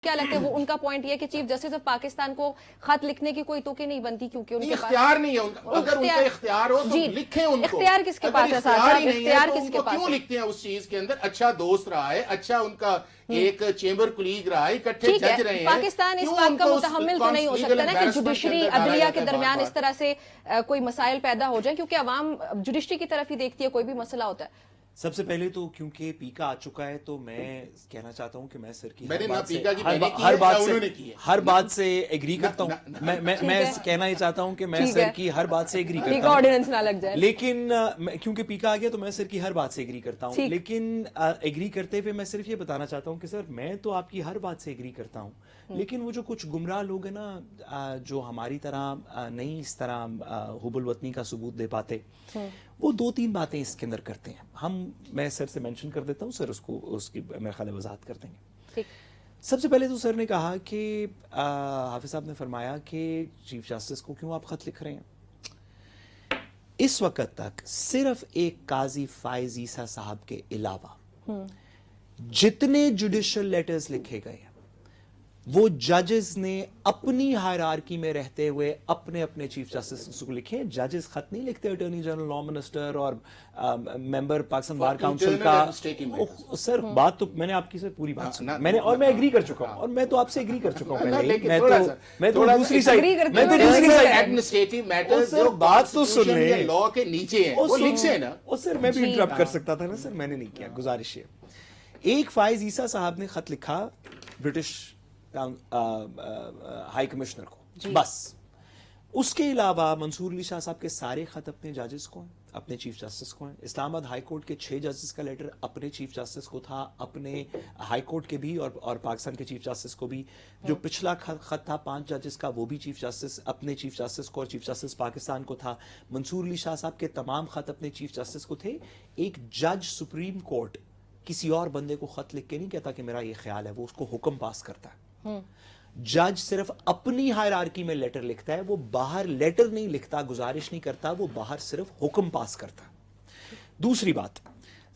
کیا لگتا ہے وہ ان کا پوائنٹ یہ کہ چیف جسٹس آف پاکستان کو خط لکھنے کی کوئی توقع نہیں بنتی کیونکہ ان کے پاس اختیار نہیں ہے. اگر ان کا اختیار ہو تو لکھیں ان کو. اختیار کس کے پاس ہے؟ اختیار کس کے پاس کیوں لکھتے ہیں اس چیز کے اندر؟ اچھا دوست رہا ہے, اچھا ان کا ایک چیمبر کلیگ رہا ہے, اکٹھے جج رہے ہیں. پاکستان اس بات کا متحمل تو نہیں ہو سکتا نا کہ جوڈیشری عدلیہ کے درمیان اس طرح سے کوئی مسائل پیدا ہو جائیں, کیونکہ عوام جوڈیشری کی طرف ہی دیکھتی ہے کوئی بھی مسئلہ ہوتا ہے. سب سے پہلے تو کیونکہ پیکا آ چکا ہے تو میں کہنا چاہتا ہوں کہ میں سر کی ہر بات سے ایگری کرتا ہوں. میں کہنا یہ چاہتا ہوں کہ میں سر کی ہر بات سے ایگری کرتا ہوں, لیکن کیونکہ پیکا آ گیا تو میں سر کی ہر بات سے ایگری کرتا ہوں. لیکن ایگری کرتے ہوئے میں صرف یہ بتانا چاہتا ہوں کہ سر میں تو آپ کی ہر بات سے ایگری کرتا ہوں, لیکن وہ جو کچھ گمراہ لوگ ہیں نا جو ہماری طرح نہیں اس طرح حب الوطنی کا ثبوت دے پاتے, وہ دو تین باتیں اس کے اندر کرتے ہیں. میں سر سے مینشن کر دیتا ہوں, سر اس کی میرے خیال وضاحت کر دیں گے. سب سے پہلے تو سر نے کہا کہ حافظ صاحب نے فرمایا کہ چیف جسٹس کو کیوں آپ خط لکھ رہے ہیں. اس وقت تک صرف ایک قاضی فائز عیسیٰ صاحب کے علاوہ جتنے جوڈیشل لیٹرز لکھے گئے ہیں وہ ججز نے اپنی ہائرارکی میں رہتے ہوئے اپنے اپنے چیف جسٹس کو لکھے. ججز خط نہیں لکھتے اٹارنی جنرل, لا منسٹر اور ممبر پاکستان بار کاؤنسل کا. سر بات تو میں نے آپ کی سے پوری بات سنی, میں نے اور میں ایگری کر چکا ہوں, اور میں تو آپ سے ایگری کر چکا ہوں پہلے. میں تو دوسری سائڈ ایڈمنسٹریٹو میٹرز جو بات تو سن لیں, لا کے نیچے ہیں وہ لکھ سے نا. اور سر میں بھی انٹرپٹ کر سکتا تھا نا سر, میں نے نہیں کیا. گزارش ہے, ایک فائز عیسیٰ صاحب نے خط لکھا برٹش ہائی کمشنر کو, بس. اس کے علاوہ منصور علی شاہ صاحب کے سارے خط اپنے ججز کو ہیں, اپنے چیف جسٹس کو ہیں. اسلام آباد ہائی کورٹ کے 6 ججز کا لیٹر اپنے چیف جسٹس کو تھا, اپنے ہائی کورٹ کے بھی اور پاکستان کے چیف جسٹس کو بھی. جو پچھلا خط تھا 5 ججز کا وہ بھی چیف جسٹس اپنے چیف جسٹس کو اور چیف جسٹس پاکستان کو تھا. منصور علی شاہ صاحب کے تمام خط اپنے چیف جسٹس کو تھے. ایک جج سپریم کورٹ کسی اور بندے کو خط لکھ کے نہیں کہتا کہ میرا یہ خیال ہے, وہ اس کو حکم پاس کرتا ہے. جج صرف اپنی ہائرارکی میں لیٹر لکھتا ہے, وہ باہر لیٹر نہیں لکھتا, گزارش نہیں کرتا, وہ باہر صرف حکم پاس کرتا. دوسری بات,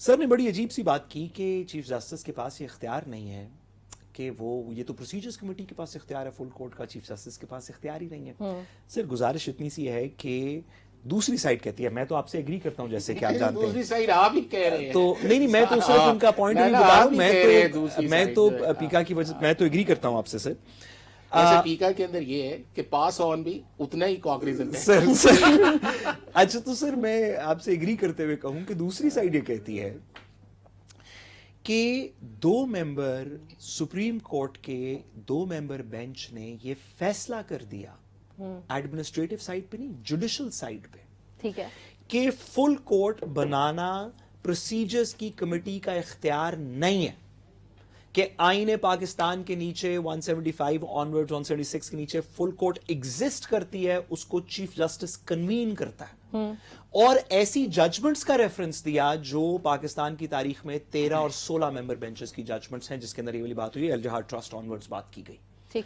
سر نے بڑی عجیب سی بات کی کہ چیف جسٹس کے پاس یہ اختیار نہیں ہے کہ وہ, یہ تو پروسیجرز کمیٹی کے پاس اختیار ہے فل کورٹ کا, چیف جسٹس کے پاس اختیار ہی نہیں ہے. سر گزارش اتنی سی ہے کہ دوسری سائڈ کہتی ہے, میں تو آپ سے ایگری کرتا ہوں جیسے کہ آپ جانتے ہیں, دوسری سائڈ آپ ہی کہہ رہے ہیں تو نہیں میں تو صرف ان کا پوائنٹ بھی بتا رہا ہوں. میں تو پیکا کی وجہ میں تو ایگری کرتا ہوں آپ سے. سر ایسے پیکا کے اندر یہ ہے کہ پاس آن بھی اتنا ہی کاگنیزنٹ ہے. سر اچھا تو سر میں آپ سے ایگری کرتے ہوئے کہوں کہ دوسری سائڈ یہ کہتی ہے کہ 2 ممبر سپریم کورٹ کے 2 ممبر بینچ نے یہ فیصلہ کر دیا ایڈمنسٹریٹو سائڈ پہ نہیں, جوڈیشل سائڈ پہ, ٹھیک ہے, کہ فل کورٹ بنانا پروسیجرز کی کمیٹی کا اختیار نہیں ہے, کہ آئین پاکستان کے نیچے 175 آنورڈ 176 کے نیچے فل کورٹ ایگزسٹ کرتی ہے, اس کو چیف جسٹس کنوین کرتا ہے. اور ایسی ججمنٹس کا ریفرنس دیا جو پاکستان کی تاریخ میں 13 اور 16 ممبر بینچز کی ججمنٹس ہیں, جس کے اندر یہ والی بات ہوئی, الجہاد ٹرسٹ آنورڈز بات کی گئی. ٹھیک,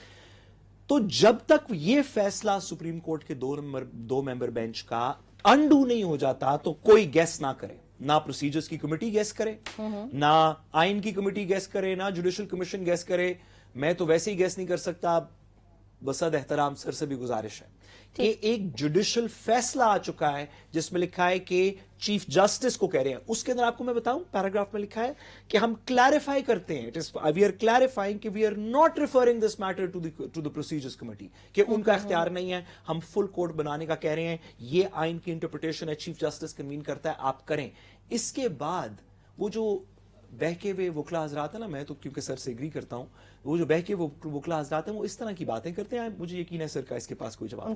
تو جب تک یہ فیصلہ سپریم کورٹ کے 2 ممبر بینچ کا انڈو نہیں ہو جاتا تو کوئی گیس نہ کرے, نہ پروسیجرز کی کمیٹی گیس کرے, نہ آئین کی کمیٹی گیس کرے, نہ جوڈیشل کمیشن گیس کرے. میں تو ویسے ہی گیس نہیں کر سکتا. بصد احترام سر سے بھی گزارش ہے کہ ایک جوڈیشل فیصلہ آ چکا ہے جس میں لکھا ہے کہ چیف جسٹس کو کہہ رہے ہیں. اس کے اندر آپ کو میں بتاؤں پیراگراف میں لکھا ہے کہ ہم کلیریفائی کرتے ہیں, وی آر کلیریفائنگ کہ we are not referring this matter to the procedures committee, کہ ان کا اختیار نہیں ہے, ہم فل کورٹ بنانے کا کہہ رہے ہیں, یہ آئین کی انٹرپریٹیشن ہے, چیف جسٹس کنوین کرتا ہے, آپ کریں. اس کے بعد وہ جو بہکے ہوئے وکلا حضرات ہیں نا, میں تو کیونکہ سر سے ایگری کرتا ہوں, وہ جو بہکے وکلا حضرات ہیں وہ اس طرح کی باتیں کرتے ہیں, مجھے یقین ہے سر کا اس کے پاس کوئی جواب